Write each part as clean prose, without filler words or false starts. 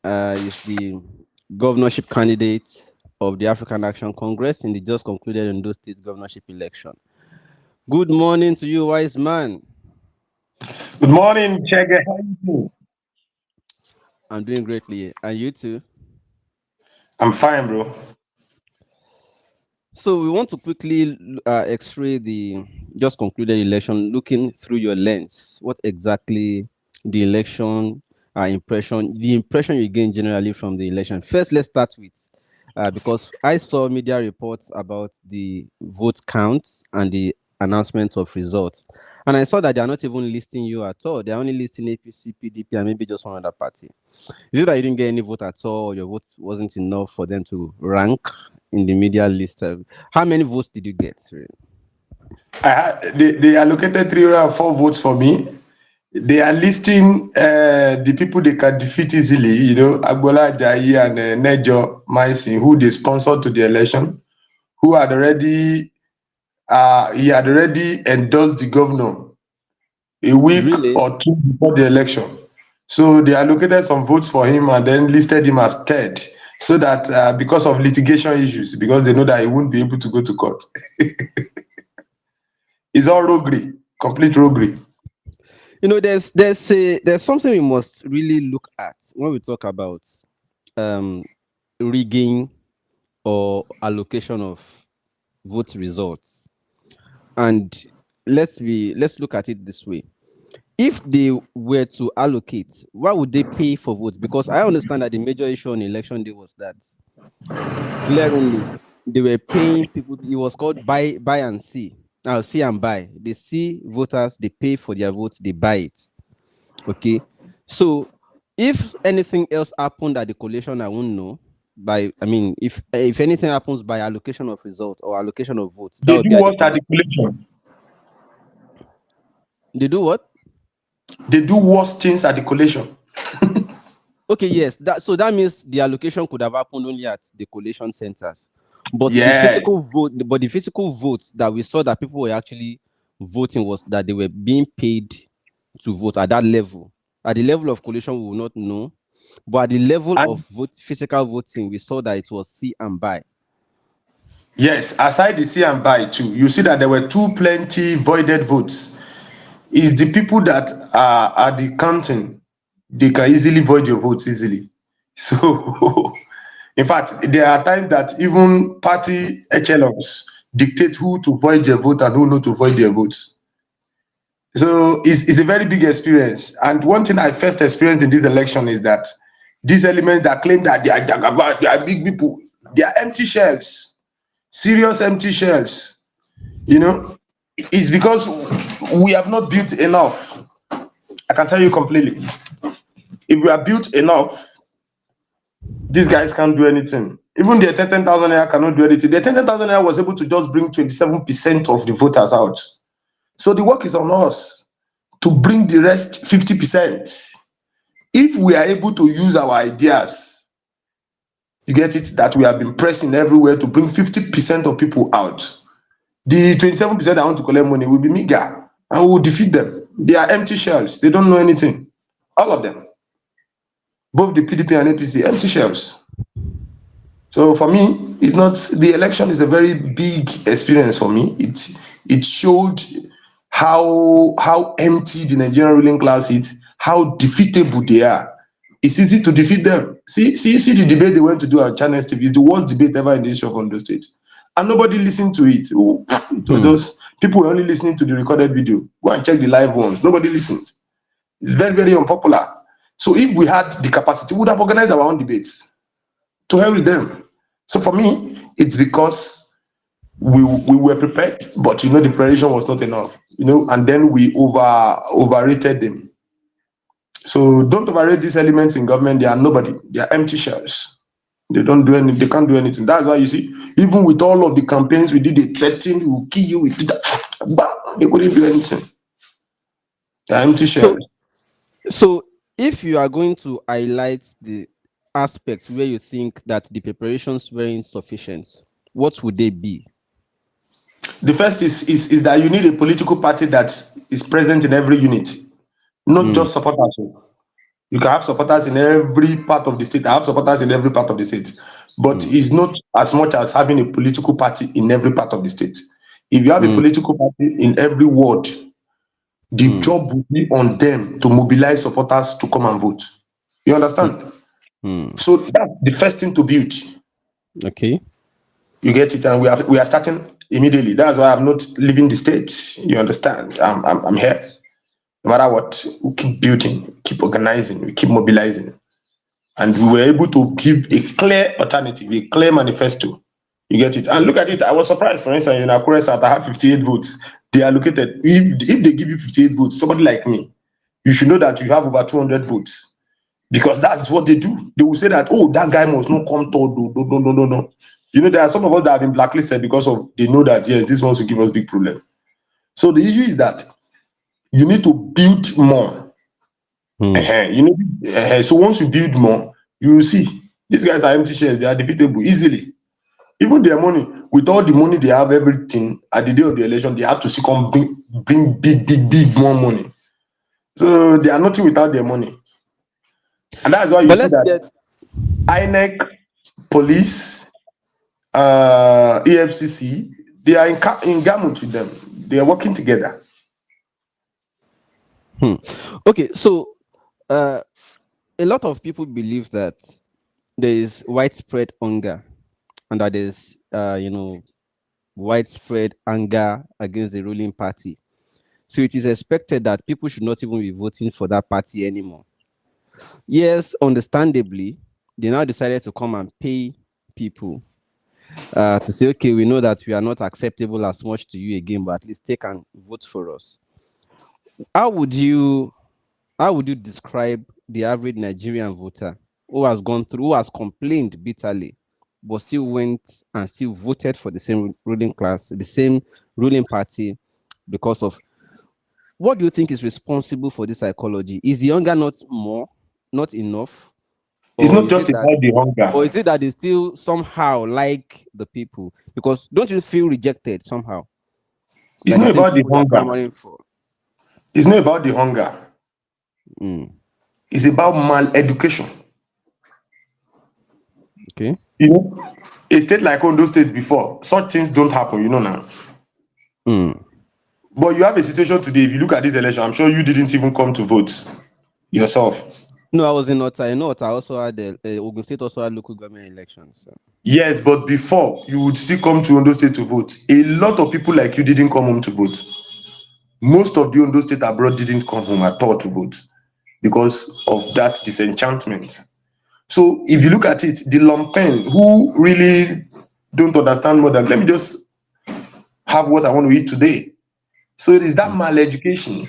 is the governorship candidate of the African Action Congress in the just concluded Ondo State governorship election. Good morning to you, Wizeman. Good morning, Chege. How you doing? I'm doing greatly, and you too. I'm fine, bro. So we want to quickly X-ray the just concluded election, looking through your lens. What exactly the election the impression you gain generally from the election. First, let's start with because I saw media reports about the vote counts and the announcement of results, and I saw that they are not even listing you at all. They are only listing APC, PDP, and maybe just one other party. Is it that you didn't get any vote at all, or your vote wasn't enough for them to rank in the media list? How many votes did you get? Really? They allocated 304 votes for me. They are listing the people they can defeat easily, Agbola Ajayi and Nejo Maisin, who they sponsored to the election, who had already, he had already endorsed the governor a week Really? or two before the election. So they allocated some votes for him and then listed him as third, so that because of litigation issues, because they know that he won't be able to go to court. It's all roguery, complete roguery. There's something we must really look at when we talk about um rigging or allocation of vote results. And let's look at it this way. If they were to allocate, why would they pay for votes? Because I understand that the major issue on election day was that glaringly they were paying people. It was called buy and see. Now see and buy. They see voters, they pay for their votes, they buy it. Okay. So if anything else happened at the collation, I won't know. If anything happens by allocation of results or allocation of votes, that They would do be at the worst collation. articulation. They do what? They do worse things at the collation. Okay, yes. That means the allocation could have happened only at the collation centers. But Yes. the physical votes that we saw that people were actually voting was that they were being paid to vote at that level. At the level of collation, we will not know. But at the level And of physical voting, we saw that it was see and buy. yes, aside the see and buy too, you see that there were too plenty voided votes. Is the people that are at the counting, they can easily void your votes easily. So, in fact, there are times that even party echelons dictate who to void their vote and who not to void their votes. So it's a very big experience. And one thing I first experienced in this election is that these elements that claim that they are Jagaban, they are big people, they are empty shells, serious empty shells. You know, it's because we have not built enough. I can tell you completely. If we are built enough, these guys can't do anything. Even the 10,000 naira cannot do anything. The 10,000 naira was able to just bring 27% of the voters out. So the work is on us to bring the rest 50%. If we are able to use our ideas, you get it, that we have been pressing everywhere to bring 50% of people out, the 27% that want to collect money will be meager and we will defeat them. They are empty shells. They don't know anything. All of them. Both the PDP and APC, empty shells. So for me, it's not, the election is a very big experience for me. It showed how empty the Nigerian ruling class is, how defeatable they are. It's easy to defeat them. See the debate they went to do on Channels TV. It's the worst debate ever in the history of Ondo State. And nobody listened to it. Oh, it was just people were only listening to the recorded video. Go and check the live ones. Nobody listened. It's very, very unpopular. So if we had the capacity, we would have organized our own debates. To hell with them. So for me, it's because we were prepared, but the preparation was not enough, and then we overrated them. So don't overrate these elements in government. They are nobody. They are empty shells. They don't do anything. They can't do anything. That's why you see, even with all of the campaigns we did, they threatened, we will kill you, we did that. But they couldn't do anything. They are empty So, shells. so if you are going to highlight the aspects where you think that the preparations were insufficient, what would they be? The first is that you need a political party that is present in every unit, not just supporters. You can have supporters in every part of the state. I have supporters in every part of the state. But Mm. it's not as much as having a political party in every part of the state. If you have a Mm. political party in every ward, the Mm. job will be on them to mobilize supporters to come and vote. You Mm. understand? Mm. So that's the first thing to build. Okay. You get it, and we are starting immediately. That's why I'm not leaving the state. You understand? I'm here. No matter what, we keep building, keep organizing, we keep mobilizing, and we were able to give a clear alternative, a clear manifesto. You get it, and look at it. I was surprised. For instance, in Akure South, I had 58 votes. They allocated. If they give you 58 votes, somebody like me, you should know that you have over 200 votes because that's what they do. They will say that, oh, that guy must not come toward. No, no, no, no, no, no. You know, there are some of us that have been blacklisted because of they know that yes, this wants to give us big problem. So the issue is that you need to build more. Mm. You know, so once you build more, you will see these guys are empty shares. They are defeatable easily. Even their money, with all the money they have, everything at the day of the election, they have to still come bring big, big, big more money. So they are nothing without their money, and that's why you But see let's that get INEC, police, EFCC, they are in gamut with them. They are working together. hmm. Okay. So uh a lot of people believe that there is widespread hunger and that there's widespread anger against the ruling party. So it is expected that people should not even be voting for that party anymore. Yes, understandably, they now decided to come and pay people to say, okay, we know that we are not acceptable as much to you again, but at least take and vote for us. How would you how would you describe the average Nigerian voter who has gone through, who has complained bitterly, but still went and still voted for the same ruling class, the same ruling party, because of what do you think is responsible for this psychology? Is the hunger not enough, It's or not is just it that, about the hunger. they still somehow like the people? Because don't you feel rejected somehow It's by the not same about the people you're hunger. clamoring for? It's not about the hunger. Mm. It's about mal-education. Okay. You know, a state like Ondo State before, such things don't happen, you know now. Mm. But you have a situation today, if you look at this election, I'm sure you didn't even come to vote yourself. No, I was in Ota. In Ota, I also had Ogun State also had local government elections. So. Yes, but before, you would still come to Ondo State to vote. A lot of people like you didn't come home to vote. Most of the Ondo State abroad didn't come home at all to vote because of that disenchantment. So if you look at it, the lumpen who really don't understand more than let me just have what I want to eat today. So it is that Mm. mal-education.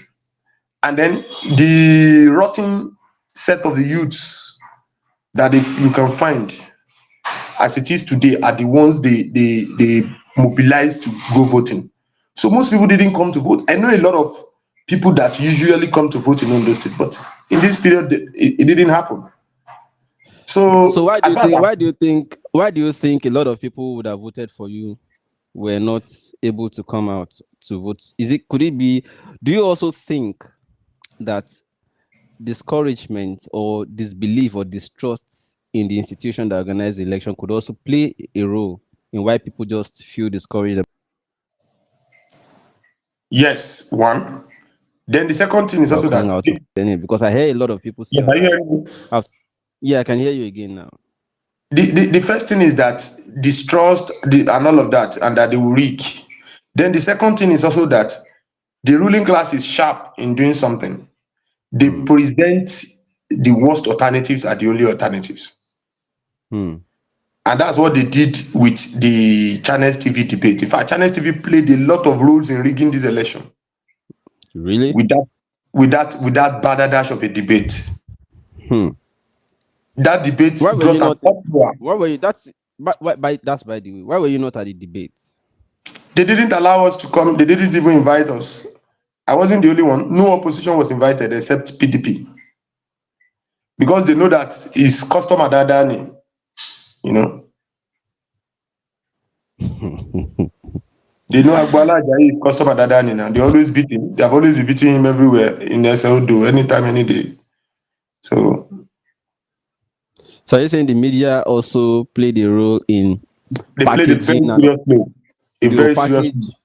And then the rotten set of the youths that if you can find as it is today are the ones they mobilize to go voting. So most people didn't come to vote. I know a lot of people that usually come to vote in Ondo State, but in this period it didn't happen. So So why do as you far as think? I'm, A lot of people who would have voted for you were not able to come out to vote? Could it be? Do you also think that discouragement or disbelief or distrust in the institution that organized the election could also play a role in why people just feel discouraged yes, one. Then the second thing is about also coming that out to vote anyway? Because I hear a lot of people say yes, all are you right. hearing me? Yeah, I can hear you again now. The first thing is that distrust and all of that, and that they will rig. Then the second thing is also that the ruling class is sharp in doing something. They Hmm. present the worst alternatives are the only alternatives. Hmm. And that's what they did with the Channels TV debate. In fact, Channels TV played a lot of roles in rigging this election Really? with that badadash of a debate. Hmm. That debate Why were you brought an not? uproar. Why were you? That's by the way. Why were you not at the debate? They didn't allow us to come. They didn't even invite us. I wasn't the only one. No opposition was invited except PDP because they know that it's customer dadani. You know, they know Agbala Ajayi is customer dadani now. They always beat him. They have always been beating him everywhere in SLDO, anytime, any day. So So are you saying the media also played a role in they played a very packaging and serious role. A they will very serious role. package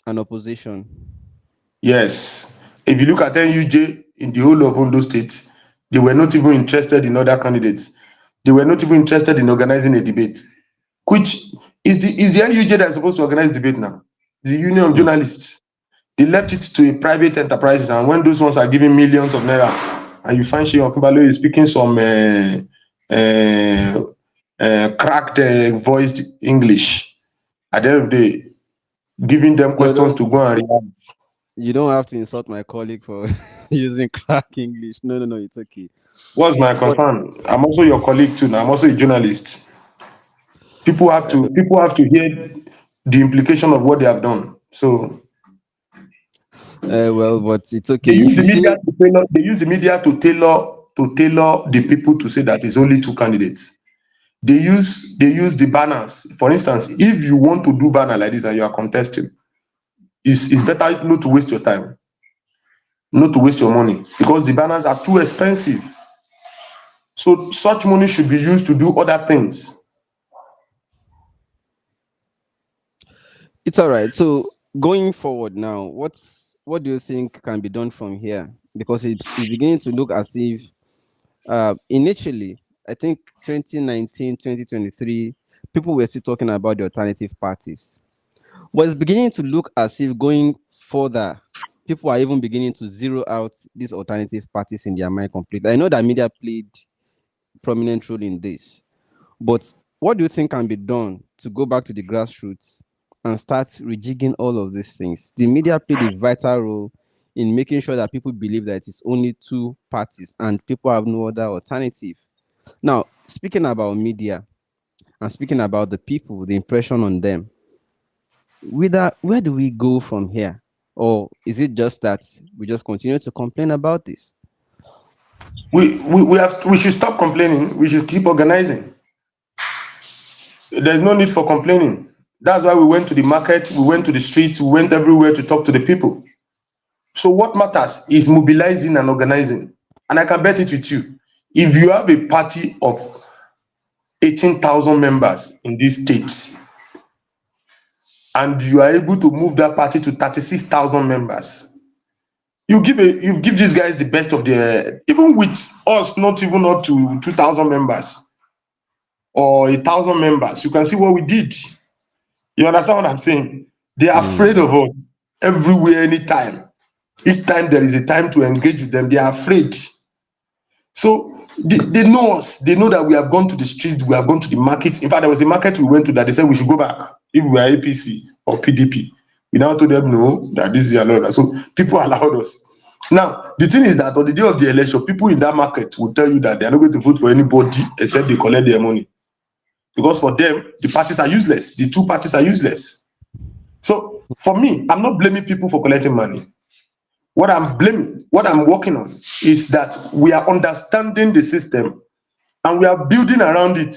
an opposition? Yes. If you look at NUJ in the whole of Ondo State, they were not even interested in other candidates. They were not even interested in organizing a debate, which is the NUJ that is supposed to organize debate now. The Union of Hmm. Journalists. They left it to a private enterprises, and when those ones are giving millions of naira, and you find Sheyi Okinbalo is speaking some cracked voiced English, at the end of the day, giving them No, questions no, to go and react. you don't have to insult my colleague for using crack English. No, no, no, it's okay. What's my But concern? I'm also your colleague too. Now I'm also a journalist. uh, People have to hear the implication of what they have done. So well, but it's they okay. use If the you media say to tailor. They use the media to tailor the people to say that it's only two candidates. They use the banners. For instance, if you want to do banner like this and you are contesting, it's better not to waste your time, not to waste your money, because the banners are too expensive. So such money should be used to do other things. it's all right. So going forward now, what do you think can be done from here? Because it's beginning to look as if initially, I think 2019, 2023, people were still talking about the alternative parties. But it's beginning to look as if going further, people are even beginning to zero out these alternative parties in their mind completely. I know that media played prominent role in this, but what do you think can be done to go back to the grassroots and start rejigging all of these things? The media played a vital role in making sure that people believe that it's only two parties and people have no other alternative. Now, speaking about media and speaking about the people, the impression on them, where do we go from here? Or is it just that we just continue to complain about this? We should stop complaining. We should keep organizing. There's no need for complaining. That's why we went to the market, we went to the streets, we went everywhere to talk to the people. So what matters is mobilizing and organizing. And I can bet it with you. If you have a party of 18,000 members in this state and you are able to move that party to 36,000 members, you give these guys the best of their, even with us not even up to 2,000 members or 1,000 members, you can see what we did. You understand what I'm saying? They are afraid Hmm. of us everywhere, anytime. Each time there is a time to engage with them, they are afraid. So they know us. They know that we have gone to the streets, we have gone to the markets. In fact, there was a market we went to that they said we should go back if we are APC or PDP. We now told them no, that this is allowed. So people allowed us. Now, the thing is that on the day of the election, people in that market will tell you that they are not going to vote for anybody except they collect their money. Because for them, the parties are useless. The two parties are useless. So for me, I'm not blaming people for collecting money. What I'm working on is that we are understanding the system and we are building around it.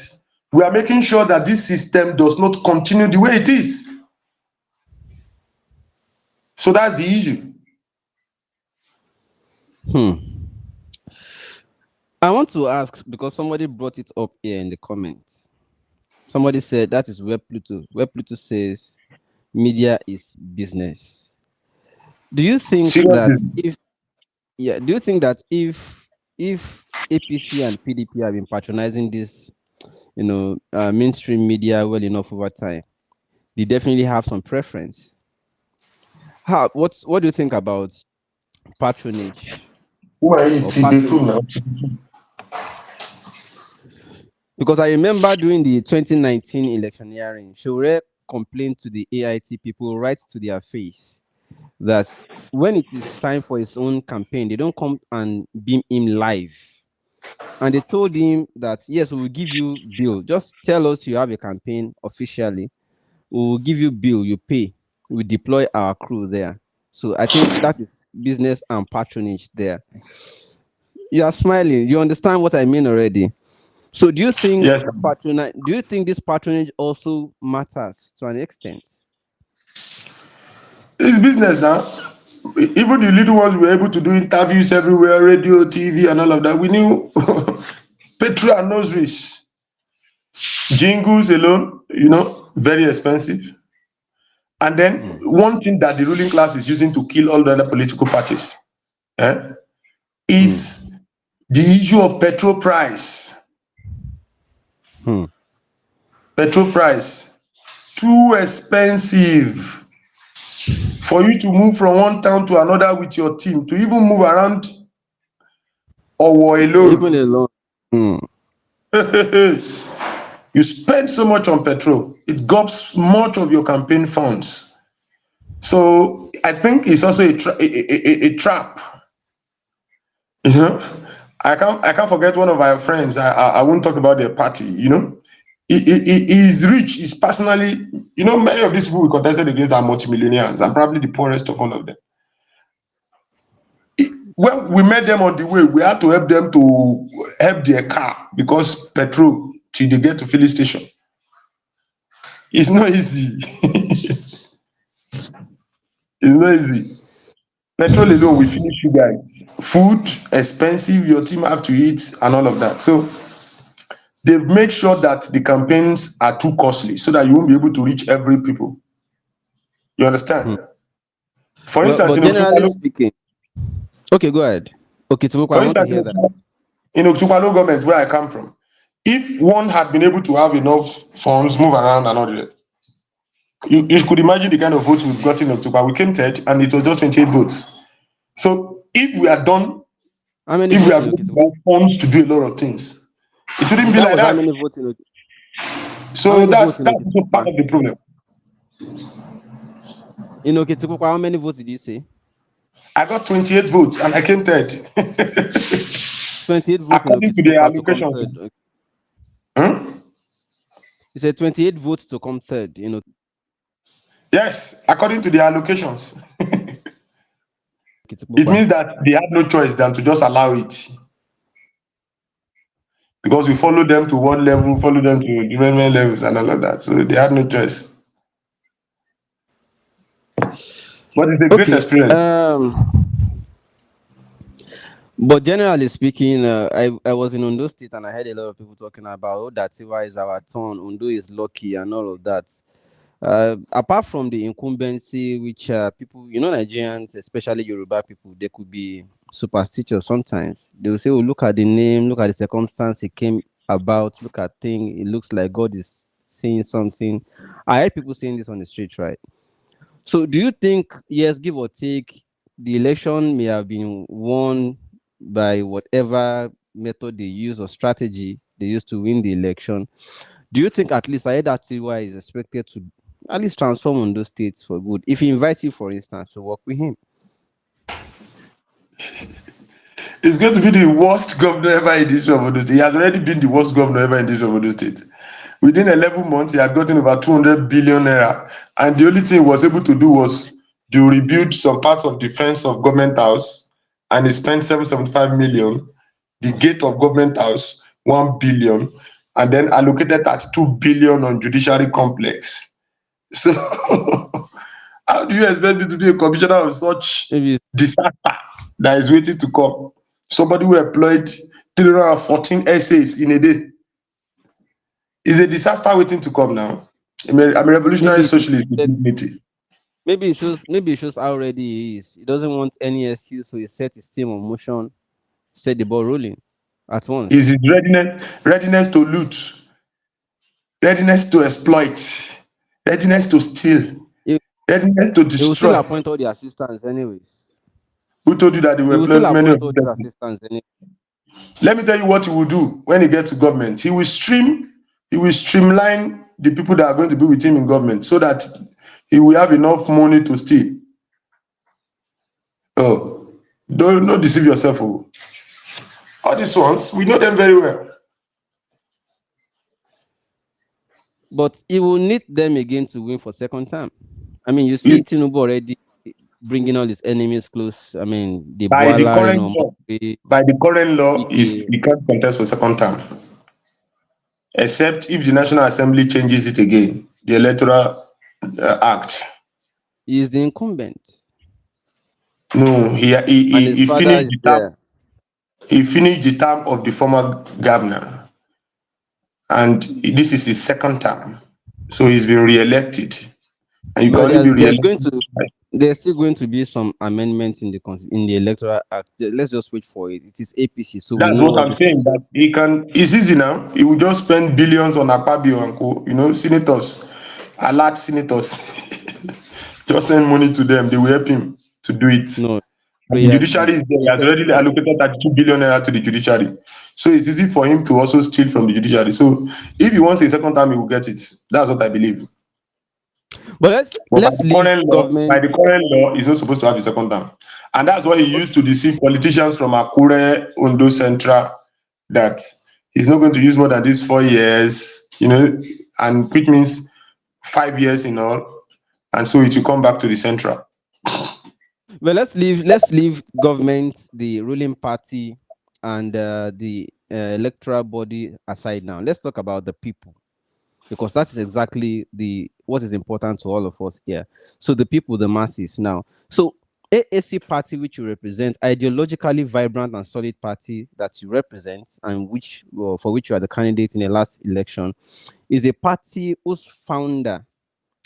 We are making sure that this system does not continue the way it is. So that's the issue. Hmm. I want to ask because somebody brought it up here in the comments. Somebody said that is where Pluto says media is business. Do you think that Seriously. do you think that if APC and PDP have been patronizing this, mainstream media well enough over time, they definitely have some preference. What do you think about patronage Who are you? or TB2 patronage? now. Because I remember during the 2019 electioneering, Shore complained to the AIT people right to their face that when it is time for his own campaign, they don't come and beam him live. And they told him that, yes, we will give you bill. Just tell us you have a campaign officially. We will give you bill, you pay. We deploy our crew there. So I think that is business and patronage there. You are smiling. You understand what I mean already. So Yes. do you think this patronage also matters to an extent? It's business now. Even the little ones we were able to do interviews everywhere, radio, TV, and all of that. We knew petrol and noseries, jingles alone, very expensive. And then Hmm. one thing that the ruling class is using to kill all the other political parties, eh, Hmm. is the issue of petrol price. Hmm. Petrol price too expensive for you to move from one town to another with your team, to even move around Owo Even alone. alone. Hmm. You spend so much on petrol, it gobs much of your campaign funds. So I think it's also a trap. You know, I can't forget one of our friends. I won't talk about their party. He is rich. He's personally, many of these people we contested against are multimillionaires and probably the poorest of all of them. When we met them on the way, we had to help them to help their car because petrol till they get to filling station. It's not easy. It's not easy. Petrol alone will finish you guys. Food expensive, your team have to eat and all of that. So they've made sure that the campaigns are too costly so that you won't be able to reach every people. You understand? Hmm. For Well, instance, but in generally Otukpalo, speaking, okay, go ahead. Okay, Tibuko, I for want to instance, hear that. in Otukpalo government where I come from, if one had been able to have enough funds, move around and all that, you could imagine the kind of votes we've got in October. We came third and it was just 28 votes. So if we are done, How many if we votes are in going to Okitipupa? have funds to do a lot of things, it wouldn't be That like was how that. many votes in how So many that's votes in that's also part Okitipupa? of the problem. In Okitipupa, how many votes did you say? I got 28 votes and I came third. 28 votes in According to the Okitipupa to come allocations. third. Okay. Hmm? You said 28 votes to come third in Yes, according to the allocations. It Okitipupa. means that they had no choice than to just allow it because we follow them to one level, follow them to development levels and all of that. So they had no choice. But it's a great Okay. experience. But generally speaking, I was in Ondo State and I heard a lot of people talking about, oh, that Tiwa is our turn, Ondo is lucky and all of that. Apart from the incumbency, which people, Nigerians, especially Yoruba people, they could be superstitious sometimes. They will say, oh, look at the name, look at the circumstance it came about, look at thing, it looks like God is saying something. I heard people saying this on the street, right? So do you think, yes, give or take, the election may have been won by whatever method they use or strategy they used to win the election? Do you think at least Aida Tiwa is expected to at least transform on those states for good? If he invites you, for instance, to work with him. He's going to be the worst governor ever in this of Ondo State. He has already been the worst governor ever in this of Ondo State. Within 11 months, he had gotten over 200 billion naira. And the only thing he was able to do was to rebuild some parts of the fence of government house. And he spent 775 million. The gate of government house, 1 billion. And then allocated 32 billion on judiciary complex. So how do you expect me to be a commissioner of such Maybe disaster that is waiting to come? Somebody who employed 314 essays in a day is a disaster waiting to come now. I'm a revolutionary maybe it socialist with shows dignity. maybe it shows how ready he is. He doesn't want any excuse, so he set his team on motion, set the ball rolling at Is once. his readiness to loot, readiness to exploit, readiness to steal, He, readiness to he will still destroy. appoint all the assistants anyways. Who told you that they He will will employ still many of appoint all these these people? assistants anyway. Let me tell you what he will do when he gets to government. He will streamline the people that are going to be with him in government so that he will have enough money to steal. Oh, don't not deceive yourself. Oh. All these ones, we know them very well. But he will need them again to win for second time. I mean, you see You- Tinubu already bringing all his enemies close. I mean, the by the Boala, current law, is Wiki. he can't contest for second term, except if the National Assembly changes it again, the Electoral Act. He is the incumbent. No, and his he father finished is the term. there. He finished the term of the former governor, and this is his second term. So he's been re-elected, and you can Well, only be there's going re-elected to twice. there's still going to be some amendments in the electoral act. Let's just wait for it. It is APC, so we That's know what what I'm this is. saying. That he can. It's easy now. He will just spend billions on Akpabio and co. Senators, alert senators, just send money to them. They will help him to do it. No, so And the judiciary is there. He has already effectively, allocated 32 billion naira to the judiciary. So it's easy for him to also steal from the judiciary. So if he wants a second time, he will get it. That's what I believe. but let's But let's leave by government. the current law, he's not supposed to have a second term. And that's what he used to deceive politicians from Akure, Ondo Central, that he's not going to use more than these 4 years, and which means 5 years in all. And so it will come back to the central. Well, let's leave government, the ruling party, and the electoral body aside now. Let's talk about the people, because that is exactly the what is important to all of us here. So the people, the masses now. So AAC party, which you represent, ideologically vibrant and solid party that you represent, and which for which you are the candidate in the last election, is a party whose founder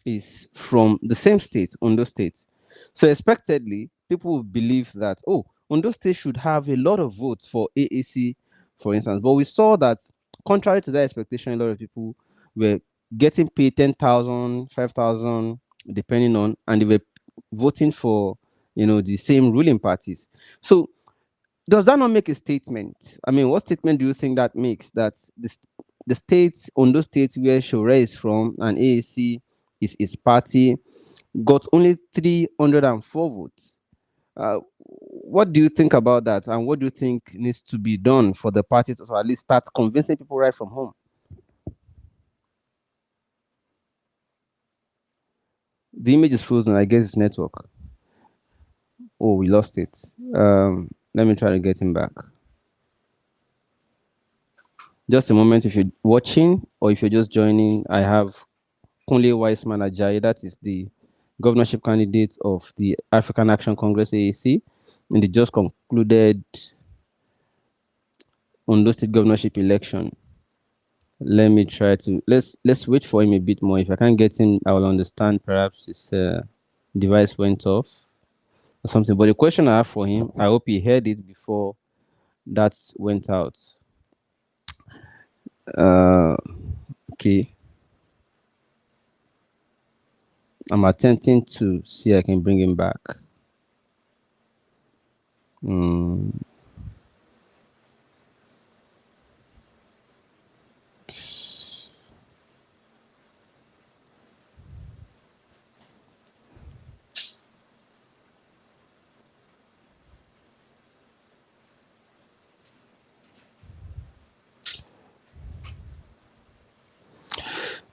is from the same state, Ondo State. So expectedly, people will believe that, oh, Ondo State should have a lot of votes for AAC, for instance. But we saw that, contrary to that expectation, a lot of people were getting paid 10,000, 5,000, depending on, and they were voting for, the same ruling parties. So does that not make a statement? I mean, what statement do you think that makes? That the states, Ondo State, where Shore is from, and AAC is his party, got only 304 votes. What do you think about that? And what do you think needs to be done for the party to at least start convincing people right from home? The image is frozen. I guess it's network. Oh, we lost it. Let me try to get him back. Just a moment. If you're watching or if you're just joining, I have Wizeman Ajayi, that is the governorship candidate of the African Action Congress AAC in the just concluded Ondo State governorship election. Let me try to let's wait for him a bit more. If I can't get him, I will understand. Perhaps his device went off or something. But the question I have for him, I hope he heard it before that went out. Uh, okay, I'm attempting to see if I can bring him back. Mm.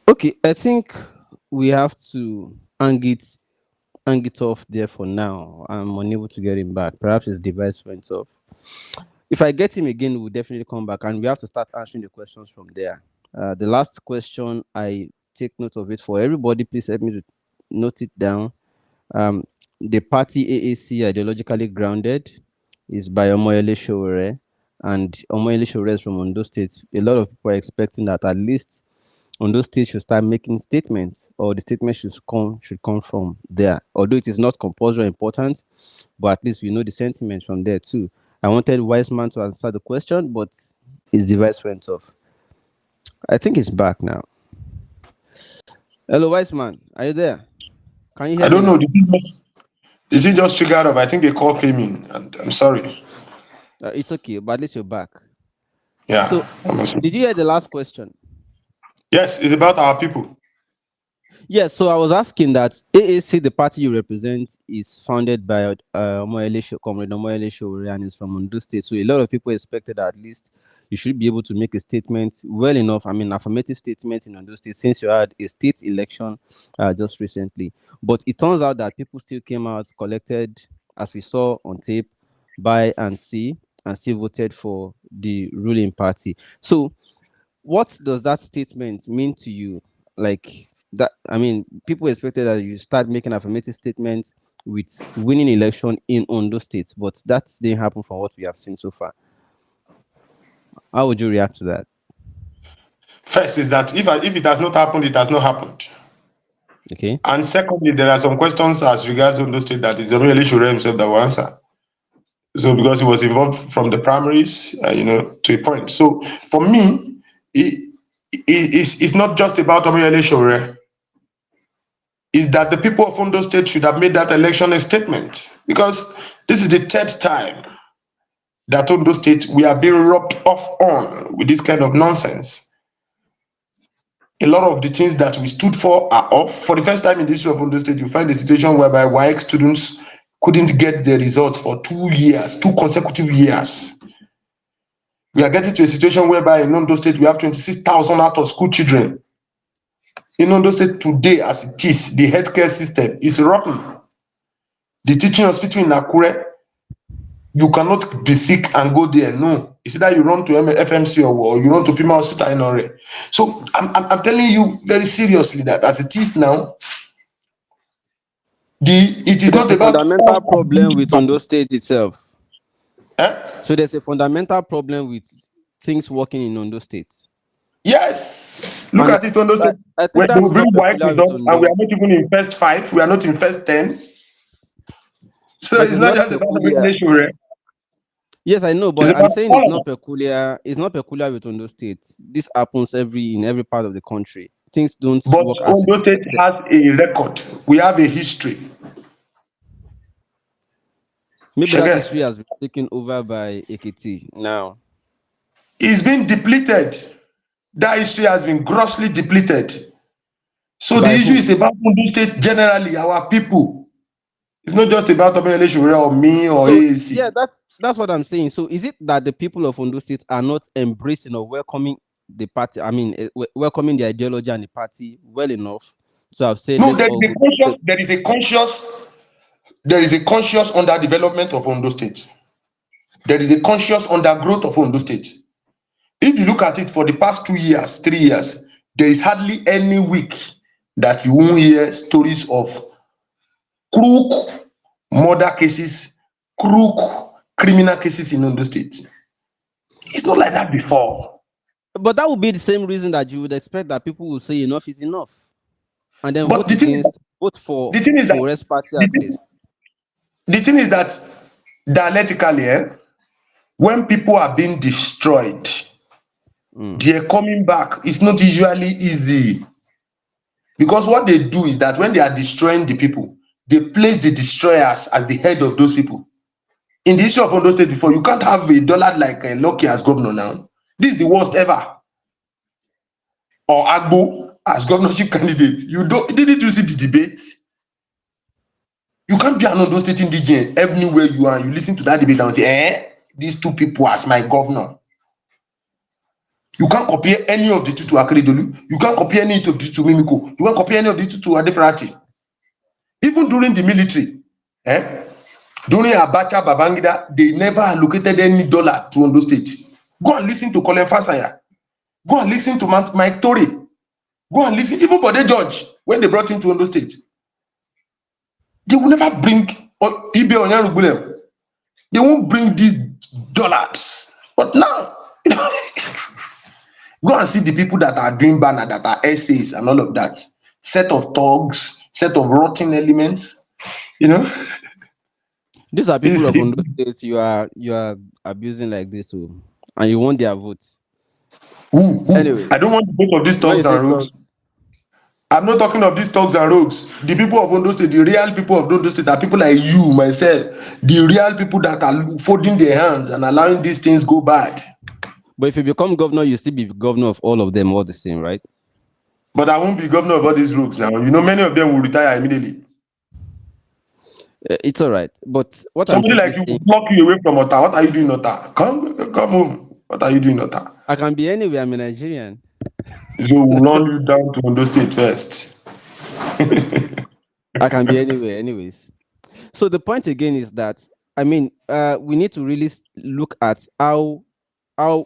Okay, I think we have to hang it off there for now. I'm unable to get him back. Perhaps his device went off. If I get him again, we'll definitely come back and we have to start answering the questions from there. The last question, I take note of it for everybody. Please help me to note it down. Um, the party AAC, ideologically grounded, is by Omoyele Sowore, and Omoyele Sowore is from Ondo State. A lot of people are expecting that at least Ondo State should start making statements, or the statement should come from there. Although it is not compulsory or important, but at least we know the sentiment from there too. I wanted Wiseman to answer the question, but his device went off. I think he's back now. Hello, Wiseman. Are you there? Can you I hear me don't know. now? Did he just trigger off? I think a call came in, and I'm sorry. It's okay, but at least you're back. Yeah. So, did you hear the last question? Yes, it's about our people. Yes, so I was asking that AAC, the party you represent, is founded by Comrade Omoyele Sowore, and is from Ondo State. So a lot of people expected that at least you should be able to make a statement well enough. I mean, affirmative statement in Ondo State, since you had a state election just recently. But it turns out that people still came out, collected, as we saw on tape, buy and see, and still voted for the ruling party. So what does that statement mean to you? Like that, I mean, people expected that you start making affirmative statements with winning election in Ondo State, but that didn't happen from what we have seen so far. How would you react to that? First is that if it has not happened, it has not happened. Okay. And secondly, there are some questions as regards Ondo State that is really Shure himself that will answer. So because he was involved from the primaries, to a point. So for me, it's not just about Omoyele Shure. Is that the people of Ondo State should have made that election a statement, because this is the third time that Ondo State we are being rubbed off on with this kind of nonsense. A lot of the things that we stood for are off. For the first time in the history of Ondo State, you find a situation whereby WAEC students couldn't get the result for 2 years, 2 consecutive years. We are getting to a situation whereby in Ondo State we have 26,000 out of school children. In Ondo State today, as it is, the healthcare system is rotten. The teaching hospital in Akure, you cannot be sick and go there. No, it's either you run to FMC or you run to Pima Hospital in Ore. So I'm telling you very seriously that as it is now, it is There's not a about fundamental problem with Ondo State itself. Eh? So there's a fundamental problem with things working in Ondo State. Yes, look And at it, Ondo State. I When think they that's will bring not WAEC peculiar with results, and we Ondo. are not even in first 5. We are not in first 10. So But it's it's not not just about the peculiar. nation. Yes, I know, It's but I'm about saying all it's of not us. peculiar. It's not peculiar with Ondo State. This happens in every part of the country. Things don't But work as Ondo State expected. has a record. We have a history. Maybe that Shege. history has been taken over by AKT now. It's been depleted. That history has been grossly depleted. So the By issue who? is about Ondo State generally, our people. It's not just about Omoyele Sowore or me or So AAC. yeah, that's what I'm saying. So is it that the people of Ondo State are not embracing or welcoming the party? I mean, welcoming the ideology and the party well enough to have said, No, let's all go. there is a conscious underdevelopment of Ondo State. There is a conscious undergrowth of Ondo State. If you look at it for the past 2 years, 3 years, there is hardly any week that you won't hear stories of crook murder cases, crook criminal cases in Ondo State. It's not like that before. But that would be the same reason that you would expect that people will say enough is enough, and then But vote for the thing is that Shore's party the at thing, least. the thing is that dialectically, when people are being destroyed, they're coming back. It's not usually easy. Because what they do is that when they are destroying the people, they place the destroyers as the head of those people. In the issue of Ondo State before, you can't have a dollar like Lucky as governor now. This is the worst ever. Or Agbo as governorship candidate. Didn't you see the debate? You can't be an Ondo State indigent everywhere you are. You listen to that debate and say, these two people as my governor. You can't compare any of the two to Akeredolu. You can't compare any of the two to Mimiko. You can't compare any of the two to Adefarati. Even during the military, during Abacha Babangida, they never allocated any dollar to Ondo State. Go and listen to Colin Fasaya. Go and listen to Mike Tory. Go and listen, even Bode George, when they brought him to Ondo State. They will never bring Ibe Onyanugbulem. They won't bring these dollars. But now, go and see the people that are doing banner, that are essays and all of that. Set of thugs, set of rotten elements, you know. These are people It's, of Ondo State you are abusing like this, and you want their votes. who? I Anyways, don't want the vote of these when you thugs say and rogues. thugs, I'm not talking of these thugs and rogues. The people of Ondo State, the real people of Ondo State are people like you, myself, the real people that are folding their hands and allowing these things go bad. but if you become governor, you still be governor of all of them, all the same, right? But I won't be governor of all these rogues now. You know, many of them will retire immediately. It's all right. But what I'm Somebody simply like you will saying, block you away from Ota. What are you doing, Ota? Come home. What are you doing, Ota? I can be anywhere. I'm a Nigerian. So we'll run you down to Ondo State first. I can be anywhere, anyways. So the point again is that we need to really look at how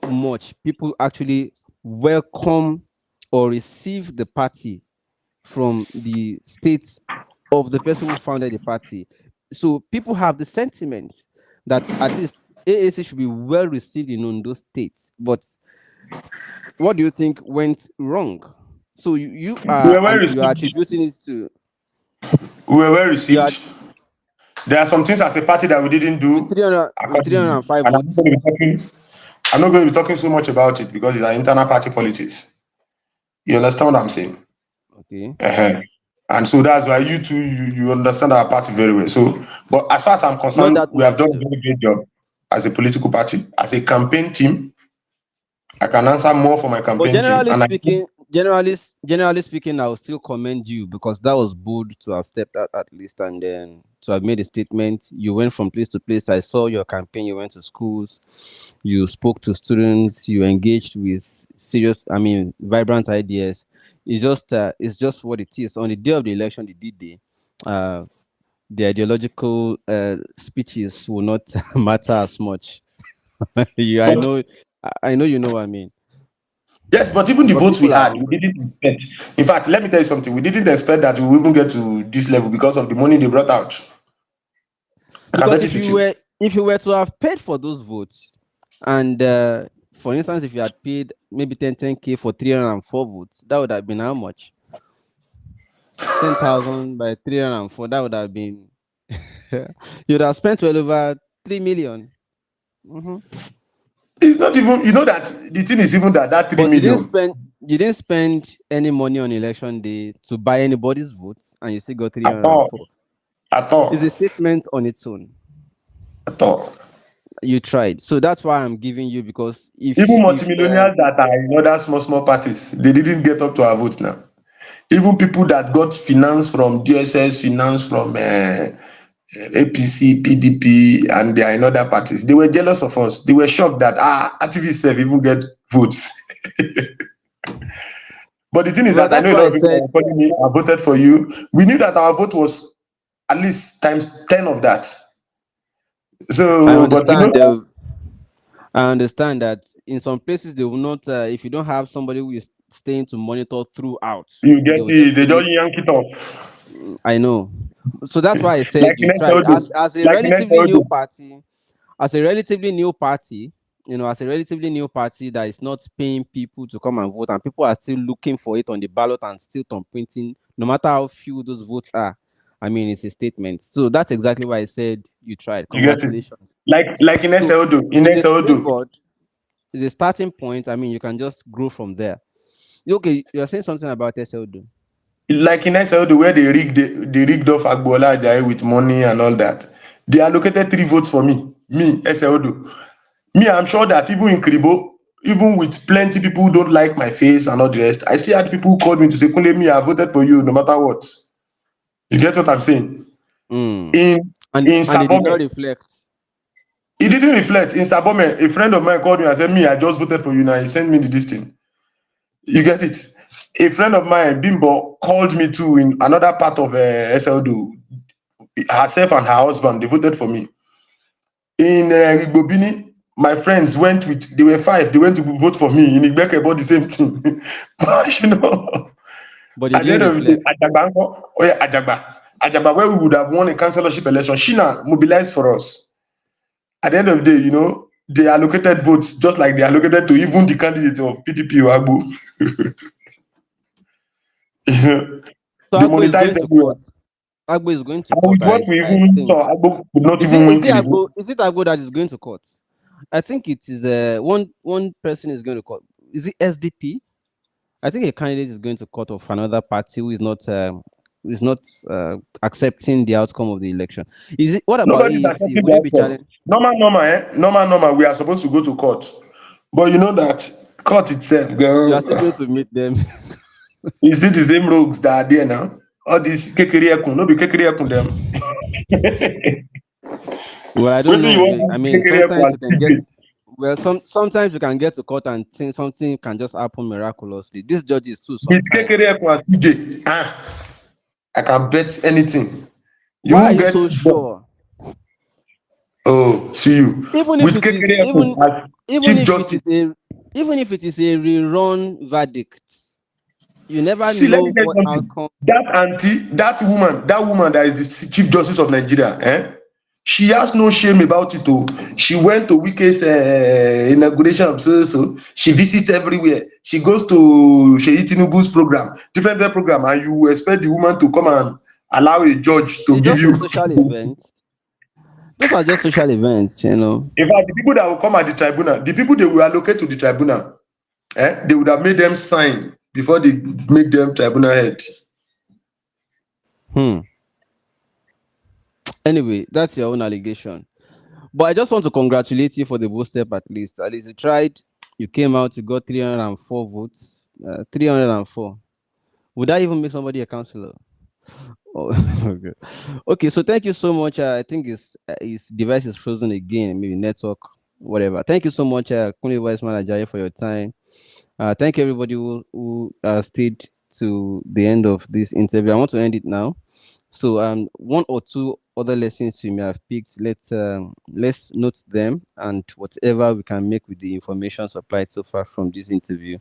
much people actually welcome or receive the party from the states of the person who founded the party. So people have the sentiment that at least AAC should be well received in Ondo State. But what do you think went wrong? So We were well you are received. attributing it to We were well you are received. There are some things as a party that we didn't with do 300 with accordingly. 305 And votes. I'm not going to be talking so much about it because it's our internal party politics. You understand what I'm saying? Okay. uh And so that's why you two, you understand our party very well. So, but as far as I'm Not concerned, that we have much done a though. very great job as a political party. As a campaign team, I can answer more for my But campaign team. And I think generally speaking, I will still commend you because that was bold to have stepped out at least and then to have made a statement. You went from place to place. I saw your campaign. You went to schools. You spoke to students. You engaged with vibrant ideas. It's just what it is. On the day of the election, the D-Day, uh, the ideological speeches will not matter as much. I but know, I know you know what I mean. yes, but even the Because votes we people are had, we hungry. didn't expect. In fact, let me tell you something. We didn't expect that we will even get to this level because of the money they brought out. I can Because bet it with you. if you were to have paid for those votes, and for instance, if you had paid maybe 10K for 304 votes, that would have been how much? 10,000 by 304. That would have been you would have spent well over 3 million. Mhm. It's not even, you know that the thing is even that 3 But million you didn't spend any money on election day to buy anybody's votes, and you still got at all, 304. at all, It's a statement on its own. at all. You tried, so that's why I'm giving you because Even if multimillionaires that are in other small parties, they didn't get up to our vote now. Even people that got finance from DSS, finance from APC, PDP, and they are in other parties, they were jealous of us. They were shocked that activists have even get votes. But the thing is well, that I that's know a why lot I of people that said were calling me, I voted for you. We knew that our vote was at least times 10 of that. I So, but you know, understand. I understand that in some places they will not. If you don't have somebody who is staying to monitor throughout, you they get will it, just they leave just it. yank it off. I know. So that's why I Like said in you tried. Ondo, As a like in relatively new Ondo. party, as a relatively new party, as a relatively new party that is not paying people to come and vote, and people are still looking for it on the ballot and still thumbprinting, no matter how few those votes are. I mean, it's a statement. So that's exactly why I said you tried. You get it? Congratulations. Like in So Ondo, in it's a Ondo. springboard, it's a starting point. I mean, you can just grow from there. Okay, you're saying something about SLD. Like in Ondo, where they rigged off Agbola Ajayi with money and all that. They allocated 3 votes for me. Me, Ondo. Me, I'm sure that even in Kribo, even with plenty people who don't like my face and all the rest, I still had people who called me to say, Kunle, me, I voted for you no matter what. You get what I'm saying? Mm. In in And they did not Sabome, reflect. it didn't reflect. In Sabome, a friend of mine called me and said, me, I just voted for you now. He sent me this thing. You get it? A friend of mine, Bimbo, called me too in another part of SLD. Herself and her husband, they voted for me. In Igbobini, my friends went with, they were 5, they went to vote for me. In Igbeke about the same thing. But But they at the didn't end of the day, reflect. Ajagba, oh yeah, Ajagba, where we would have won a councillorship election, Shina mobilized for us. At the end of the day, they allocated votes just like they allocated to even the candidate of PPP or Agbo. So They Agbo is monetized going to everywhere. court. Agbo is going to And with court. what we I even think. saw, Agbo could not even win Kiribu. Is it Agbo that is going to court? I think it is one person is going to court. Is it SDP? I think a candidate is going to court of another party who is not accepting the outcome of the election. Is it what about Nobody's AAC? accepting Will the you be outcome. challenged? Normal, we are supposed to go to court. But you know that court itself, You girl, are still going to meet them. you see the same rogues that are there now. All these kekere ekun, no be kekere ekun them. Well, I don't Wetin you know. want I to mean, kekere ekun sometimes and you can get CJ? well. Sometimes you can get to court and think something can just happen miraculously. This judges too With kekere sometimes. ekun and CJ, I can bet anything. You Why are won't you get so sure? oh, see you. Even if With it is kekere ekun as even Chief if it Justice. is a even if it is a rerun verdict, You never See, let me know tell you what something. outcome. That woman that is the Chief Justice of Nigeria, she has no shame about it. Oh, she went to Wike's inauguration of so. She visits everywhere. She goes to Sheyi Tinubu's program, different program, and you expect the woman to come and allow a judge to It's give just a you. social event. Those are just social events, you know. In fact, the people that will come at the tribunal, the people they will allocate to the tribunal, they would have made them sign before they make them tribunal head. Hmm. Anyway, that's your own allegation. But I just want to congratulate you for the bold step at least. At least you tried. You came out, you got 304 votes. 304. Would that even make somebody a councillor? Oh, okay. Okay, so thank you so much. I think his device is frozen again, maybe network, whatever. Thank you so much, Wizeman Ajayi, for your time. Thank you everybody who stayed to the end of this interview. I want to end it now. So one or two other lessons you may have picked. Let's note them and whatever we can make with the information supplied so far from this interview.